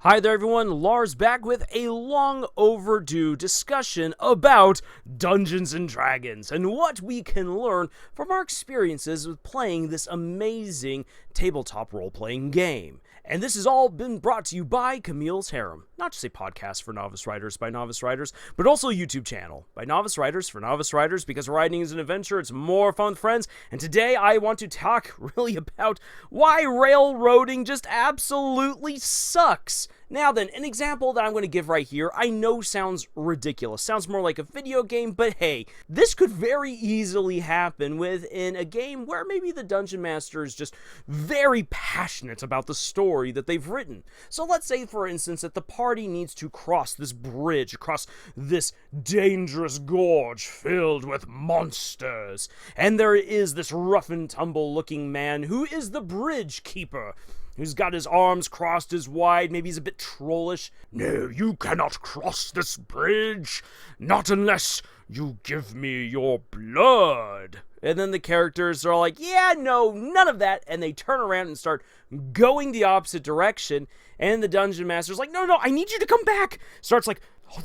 Hi there everyone, Lars back with a long overdue discussion about Dungeons & Dragons and what we can learn from our experiences with playing this amazing tabletop role-playing game. And this has all been brought to you by Camille's Harem. Not just a podcast for novice writers by novice writers, but also a YouTube channel by novice writers for novice writers, because writing is an adventure, it's more fun with friends. And today I want to talk really about why railroading just absolutely sucks. Now then, an example that I'm going to give right here, I know sounds ridiculous, sounds more like a video game, but hey, this could very easily happen within a game where maybe the Dungeon Master is just very passionate about the story that they've written. So let's say, for instance, that the party needs to cross this bridge, across this dangerous gorge filled with monsters, and there is this rough and tumble looking man who is the bridge keeper, who's got his arms crossed as wide, maybe he's a bit trollish. "No, you cannot cross this bridge, not unless you give me your blood." And then the characters are like, yeah, no, none of that, and they turn around and start going the opposite direction, and the Dungeon Master's like, no, I need you to come back. Starts like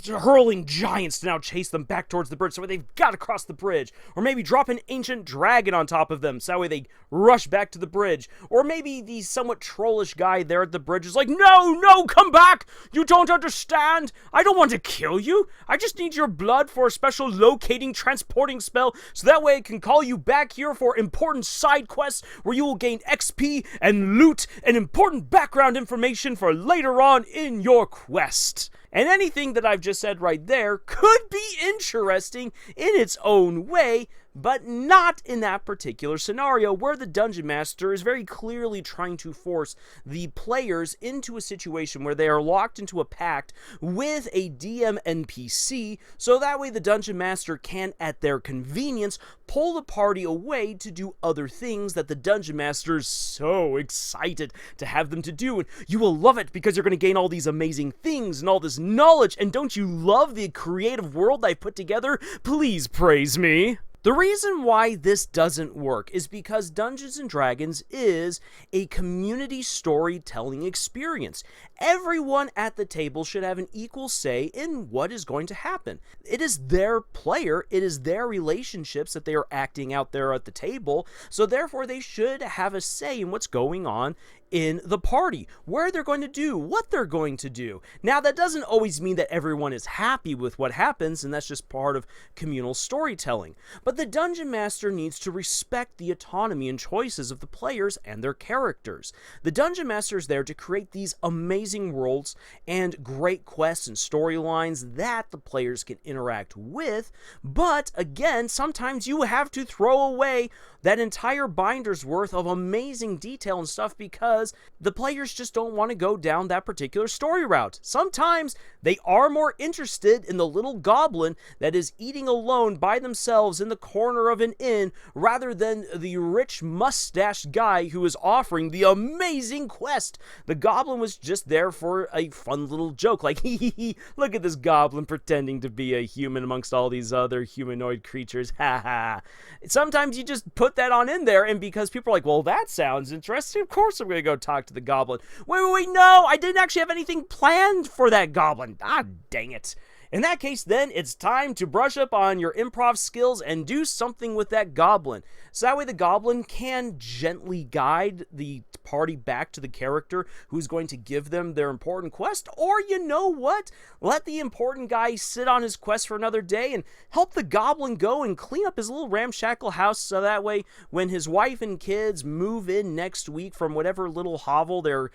hurling giants to now chase them back towards the bridge, so they've got to cross the bridge. Or maybe drop an ancient dragon on top of them, so that way they rush back to the bridge. Or maybe the somewhat trollish guy there at the bridge is like, no, come back! You don't understand! I don't want to kill you! I just need your blood for a special locating, transporting spell, so that way I can call you back here for important side quests, where you will gain XP and loot and important background information for later on in your quest. And anything that I've just said right there could be interesting in its own way, but not in that particular scenario where the Dungeon Master is very clearly trying to force the players into a situation where they are locked into a pact with a DM NPC, so that way the Dungeon Master can, at their convenience, pull the party away to do other things that the Dungeon Master is so excited to have them to do. And you will love it because you're going to gain all these amazing things and all this knowledge. And don't you love the creative world I put together? Please praise me. The reason why this doesn't work is because Dungeons & Dragons is a community storytelling experience. Everyone at the table should have an equal say in what is going to happen. It is their player, it is their relationships that they are acting out there at the table, so therefore they should have a say in what's going on in the party, where they're going to do, what they're going to do. Now, that doesn't always mean that everyone is happy with what happens, and that's just part of communal storytelling. But the Dungeon Master needs to respect the autonomy and choices of the players and their characters. The Dungeon Master is there to create these amazing worlds and great quests and storylines that the players can interact with, but again, sometimes you have to throw away that entire binder's worth of amazing detail and stuff because the players just don't want to go down that particular story route. Sometimes they are more interested in the little goblin that is eating alone by themselves in the corner of an inn rather than the rich mustached guy who is offering the amazing quest. The goblin was just there for a fun little joke, like, hee, look at this goblin pretending to be a human amongst all these other humanoid creatures, ha. Sometimes you just put that on in there, and because people are like, well, that sounds interesting, of course I'm going to go talk to the goblin. Wait, no, I didn't actually have anything planned for that goblin. Ah, dang it. In that case, then, it's time to brush up on your improv skills and do something with that goblin. So that way the goblin can gently guide the party back to the character who's going to give them their important quest. Or, you know what? Let the important guy sit on his quest for another day and help the goblin go and clean up his little ramshackle house, so that way when his wife and kids move in next week from whatever little hovel they're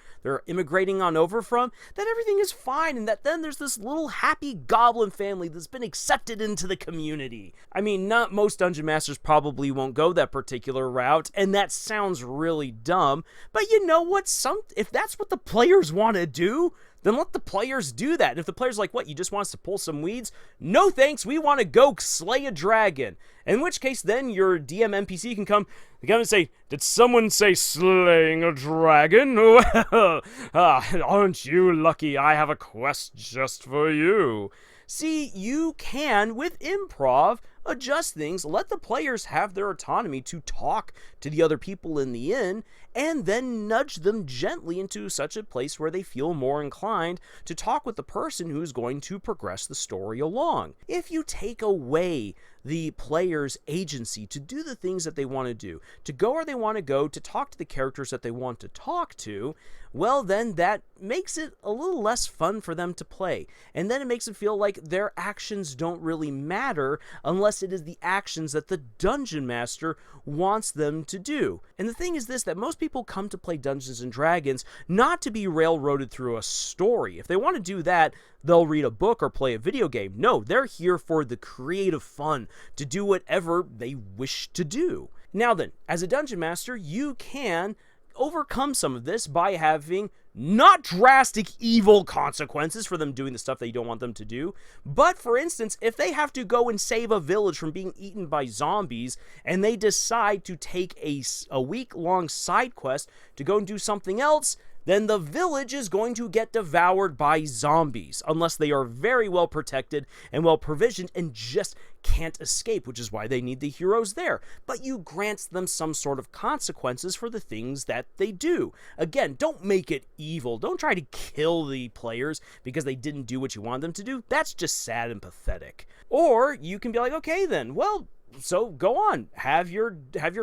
immigrating on over from, that everything is fine, and that then there's this little happy goblin family that's been accepted into the community. I mean, not most Dungeon Masters probably won't go that particular route, and that sounds really dumb, but you know what? If that's what the players want to do, then let the players do that. And if the player's like, what, you just want us to pull some weeds? No thanks, we want to go slay a dragon. In which case, then your DM NPC can come and say, did someone say slaying a dragon? Well, aren't you lucky? I have a quest just for you. See, you can, with improv, adjust things, let the players have their autonomy to talk to the other people in the inn, and then nudge them gently into such a place where they feel more inclined to talk with the person who's going to progress the story along. If you take away the player's agency to do the things that they want to do, to go where they want to go, to talk to the characters that they want to talk to, well, then that makes it a little less fun for them to play. And then it makes it feel like their actions don't really matter unless it is the actions that the Dungeon Master wants them to do. And the thing is this, that most people come to play Dungeons and Dragons not to be railroaded through a story. If they want to do that, they'll read a book or play a video game. No, they're here for the creative fun, to do whatever they wish to do. Now then, as a Dungeon Master, you can overcome some of this by having not drastic evil consequences for them doing the stuff that you don't want them to do, but for instance, if they have to go and save a village from being eaten by zombies, and they decide to take a week-long side quest to go and do something else, then the village is going to get devoured by zombies, unless they are very well protected and well provisioned and just can't escape, which is why they need the heroes there. But you grant them some sort of consequences for the things that they do. Again, don't make it evil. Don't try to kill the players because they didn't do what you wanted them to do. That's just sad and pathetic. Or you can be like, okay then, well, so go on, have your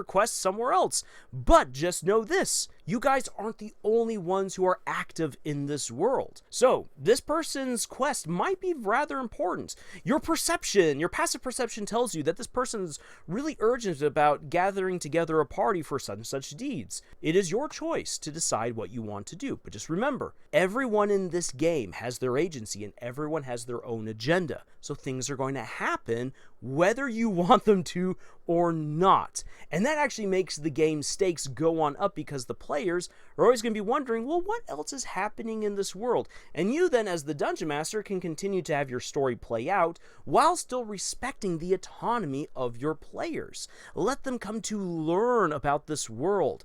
quest somewhere else. But just know this, you guys aren't the only ones who are active in this world. So this person's quest might be rather important. Your perception, your passive perception tells you that this person's really urgent about gathering together a party for such and such deeds. It is your choice to decide what you want to do. But just remember, everyone in this game has their agency and everyone has their own agenda. So things are going to happen whether you want them to or not. And that actually makes the game stakes go on up, because the players are always going to be wondering, well, what else is happening in this world? And you then, as the Dungeon Master, can continue to have your story play out while still respecting the autonomy of your players. Let them come to learn about this world.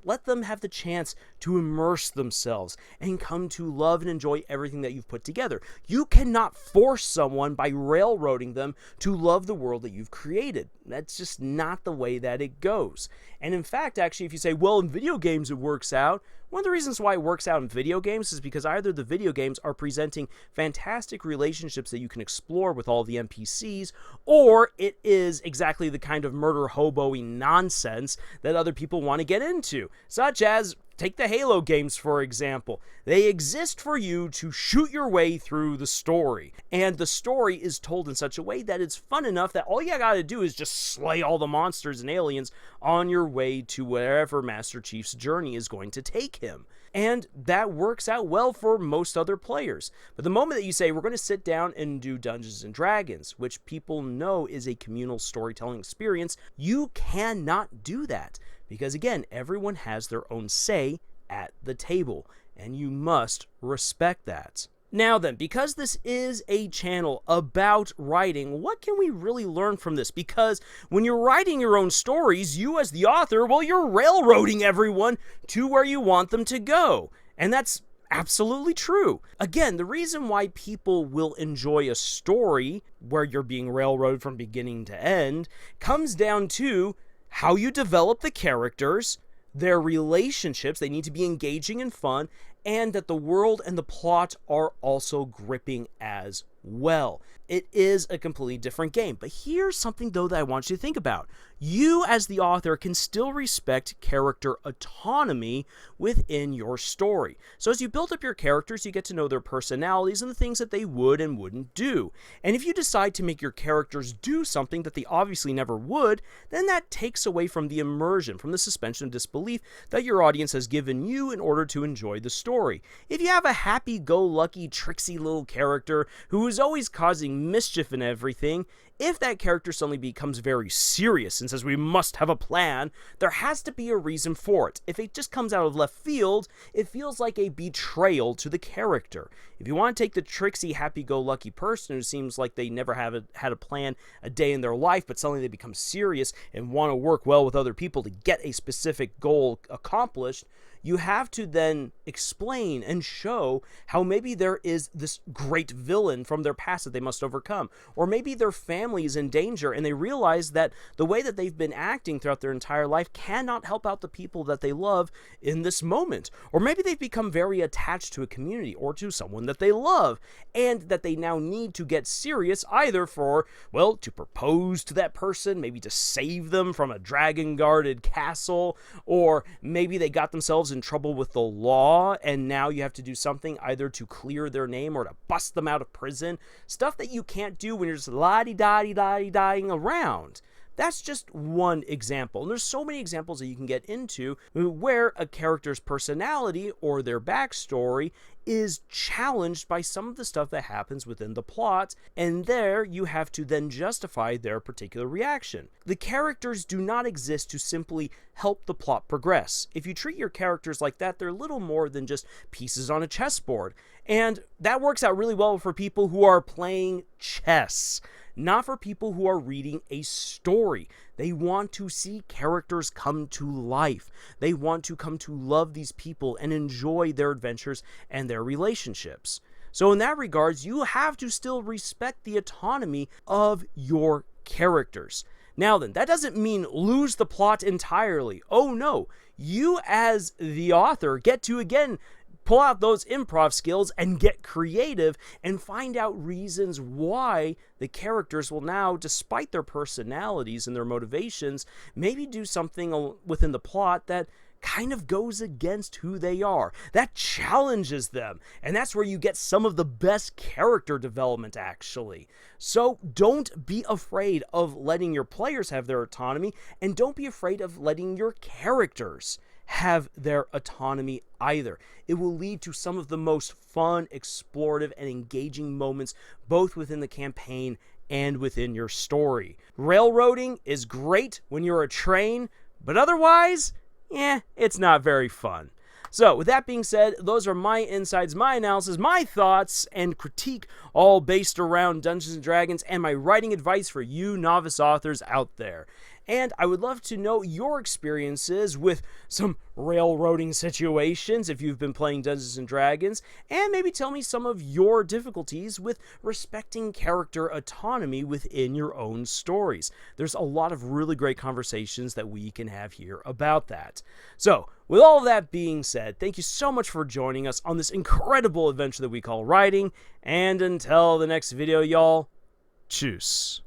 Let them have the chance to immerse themselves and come to love and enjoy everything that you've put together. You cannot force someone by railroading them to love the world that you've created. That's just not the way that it goes. And in fact, actually, if you say, well, in video games it works out, one of the reasons why it works out in video games is because either the video games are presenting fantastic relationships that you can explore with all the NPCs, or it is exactly the kind of murder hobo-y nonsense that other people want to get into, such as take the Halo games, for example. They exist for you to shoot your way through the story. And the story is told in such a way that it's fun enough that all you gotta do is just slay all the monsters and aliens on your way to wherever Master Chief's journey is going to take him. And that works out well for most other players. But the moment that you say, we're going to sit down and do Dungeons and Dragons, which people know is a communal storytelling experience, you cannot do that. Because again, everyone has their own say at the table, and you must respect that. Now then, because this is a channel about writing, what can we really learn from this? Because when you're writing your own stories, you as the author, well, you're railroading everyone to where you want them to go. And that's absolutely true. Again, the reason why people will enjoy a story where you're being railroaded from beginning to end comes down to how you develop the characters, their relationships, they need to be engaging and fun, and that the world and the plot are also gripping as well. It is a completely different game. But here's something, though, that I want you to think about. You, as the author, can still respect character autonomy within your story. So as you build up your characters, you get to know their personalities and the things that they would and wouldn't do. And if you decide to make your characters do something that they obviously never would, then that takes away from the immersion, from the suspension of disbelief that your audience has given you in order to enjoy the story. If you have a happy-go-lucky, tricksy little character who is always causing mischief and everything, if that character suddenly becomes very serious and says we must have a plan, there has to be a reason for it. If it just comes out of left field, it feels like a betrayal to the character. If you want to take the tricksy, happy-go-lucky person who seems like they never had a plan a day in their life, but suddenly they become serious and want to work well with other people to get a specific goal accomplished, you have to then explain and show how maybe there is this great villain from their past that they must overcome, or maybe their family is in danger and they realize that the way that they've been acting throughout their entire life cannot help out the people that they love in this moment, or maybe they've become very attached to a community or to someone that they love, and that they now need to get serious either for, well, to propose to that person, maybe to save them from a dragon-guarded castle, or maybe they got themselves in trouble with the law and now you have to do something either to clear their name or to bust them out of prison. Stuff that you can't do when you're just la-di-da-di-da-di-dying around. That's just one example. And there's so many examples that you can get into where a character's personality or their backstory is challenged by some of the stuff that happens within the plot, and there you have to then justify their particular reaction. The characters do not exist to simply help the plot progress. If you treat your characters like that, they're little more than just pieces on a chessboard. And that works out really well for people who are playing chess, not for people who are reading a story. They want to see characters come to life. They want to come to love these people and enjoy their adventures and their relationships. So in that regards, you have to still respect the autonomy of your characters. Now then, that doesn't mean lose the plot entirely. Oh no, you as the author get to again pull out those improv skills and get creative and find out reasons why the characters will now, despite their personalities and their motivations, maybe do something within the plot that kind of goes against who they are. That challenges them. And that's where you get some of the best character development, actually. So don't be afraid of letting your players have their autonomy, and don't be afraid of letting your characters have their autonomy either. It will lead to some of the most fun, explorative, and engaging moments, both within the campaign and within your story. Railroading is great when you're a train, but otherwise, it's not very fun. So, with that being said, those are my insights, my analysis, my thoughts, and critique, all based around Dungeons & Dragons, and my writing advice for you novice authors out there. And I would love to know your experiences with some railroading situations if you've been playing Dungeons & Dragons, and maybe tell me some of your difficulties with respecting character autonomy within your own stories. There's a lot of really great conversations that we can have here about that. So, with all of that being said, thank you so much for joining us on this incredible adventure that we call writing, and until the next video, y'all, tschüss.